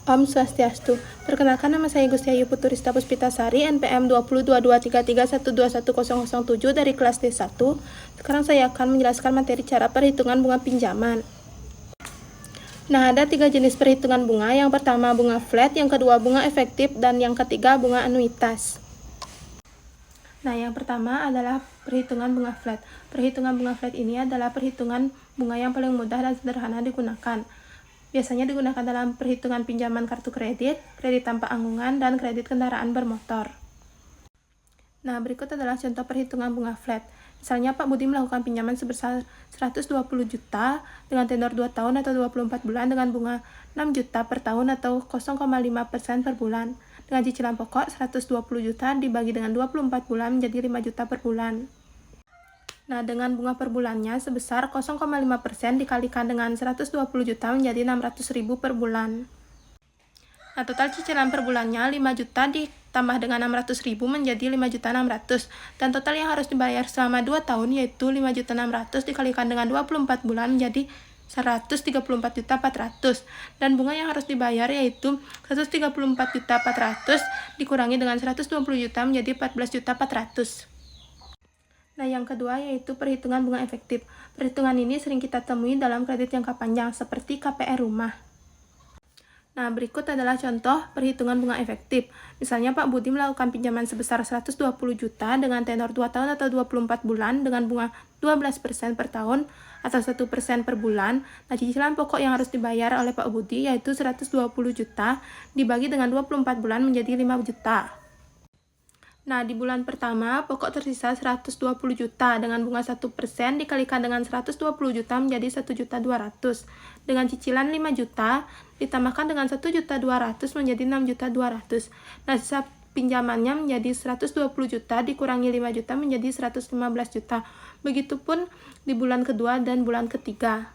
Om Swastiastu. Perkenalkan, nama saya Gusti Ayu Puturista Puspitasari, NPM 202233311007 dari kelas D1. Sekarang saya akan menjelaskan materi cara perhitungan bunga pinjaman. Nah, ada 3 jenis perhitungan bunga. Yang pertama bunga flat, yang kedua bunga efektif, dan yang ketiga bunga anuitas. Nah, yang pertama adalah perhitungan bunga flat. Perhitungan bunga flat ini adalah perhitungan bunga yang paling mudah dan sederhana digunakan. Biasanya digunakan dalam perhitungan pinjaman kartu kredit, kredit tanpa anggungan, dan kredit kendaraan bermotor. Nah, berikut adalah contoh perhitungan bunga flat. Misalnya Pak Budi melakukan pinjaman sebesar 120 juta dengan tenor 2 tahun atau 24 bulan dengan bunga 6 juta per tahun atau 0,5% per bulan. Dengan cicilan pokok 120 juta dibagi dengan 24 bulan menjadi 5 juta per bulan. Nah, dengan bunga per bulannya sebesar 0,5% dikalikan dengan 120 juta menjadi 600.000 per bulan. Nah, total cicilan per bulannya 5 juta ditambah dengan 600.000 menjadi 5.600.000. Dan total yang harus dibayar selama 2 tahun yaitu 5.600.000 dikalikan dengan 24 bulan menjadi 134.400.000. Dan bunga yang harus dibayar yaitu 134.400.000 dikurangi dengan 120 juta menjadi 14.400.000. Nah, yang kedua yaitu perhitungan bunga efektif. Perhitungan ini sering kita temui dalam kredit jangka panjang seperti KPR rumah. Nah, berikut adalah contoh perhitungan bunga efektif. Misalnya Pak Budi melakukan pinjaman sebesar 120 juta dengan tenor 2 tahun atau 24 bulan dengan bunga 12% per tahun atau 1% per bulan. Nah, cicilan pokok yang harus dibayar oleh Pak Budi yaitu 120 juta dibagi dengan 24 bulan menjadi 5 juta. Nah, di bulan pertama, pokok tersisa 120 juta dengan bunga 1% dikalikan dengan 120 juta menjadi 1.200.000. Dengan cicilan 5 juta, ditambahkan dengan 1.200.000 menjadi 6.200.000. Nah, sisa pinjamannya menjadi 120 juta dikurangi 5 juta menjadi 115 juta. Begitupun di bulan kedua dan bulan ketiga.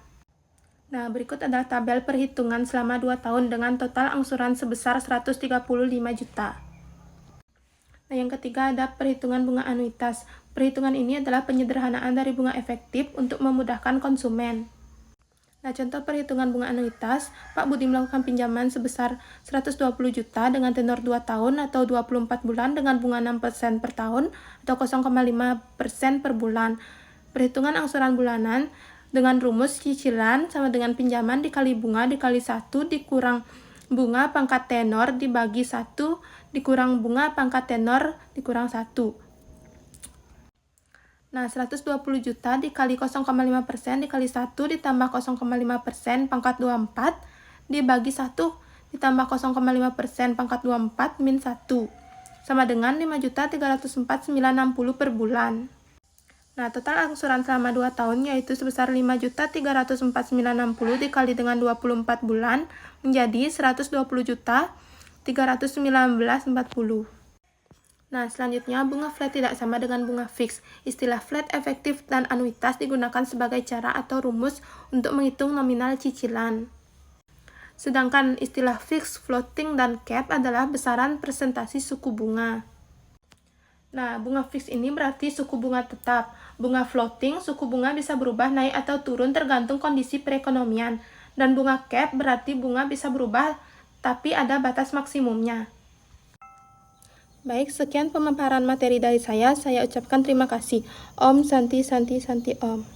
Nah, berikut adalah tabel perhitungan selama 2 tahun dengan total angsuran sebesar 135 juta. Nah, yang ketiga ada perhitungan bunga anuitas. Perhitungan ini adalah penyederhanaan dari bunga efektif untuk memudahkan konsumen. Nah, contoh perhitungan bunga anuitas, Pak Budi melakukan pinjaman sebesar 120 juta dengan tenor 2 tahun atau 24 bulan dengan bunga 6% per tahun atau 0,5% per bulan. Perhitungan angsuran bulanan dengan rumus cicilan sama dengan pinjaman dikali bunga dikali 1 dikurang bunga pangkat tenor dibagi 1 dikurang bunga pangkat tenor dikurang 1. Nah, 120 juta dikali 0,5% dikali 1 ditambah 0,5% pangkat 24 dibagi 1 ditambah 0,5% pangkat 24 min 1 sama dengan 5.304.960 per bulan. Nah, total angsuran selama 2 tahun yaitu sebesar 5.304.960 dikali dengan 24 bulan menjadi 120.319.40. Nah, selanjutnya bunga flat tidak sama dengan bunga fix. Istilah flat, efektif, dan anuitas digunakan sebagai cara atau rumus untuk menghitung nominal cicilan. Sedangkan istilah fix, floating, dan cap adalah besaran presentasi suku bunga. Nah, bunga fix ini berarti suku bunga tetap. Bunga floating, suku bunga bisa berubah naik atau turun tergantung kondisi perekonomian. Dan bunga cap berarti bunga bisa berubah tapi ada batas maksimumnya. Baik, sekian pemaparan materi dari saya. Saya ucapkan terima kasih. Om Santi Santi Santi Om.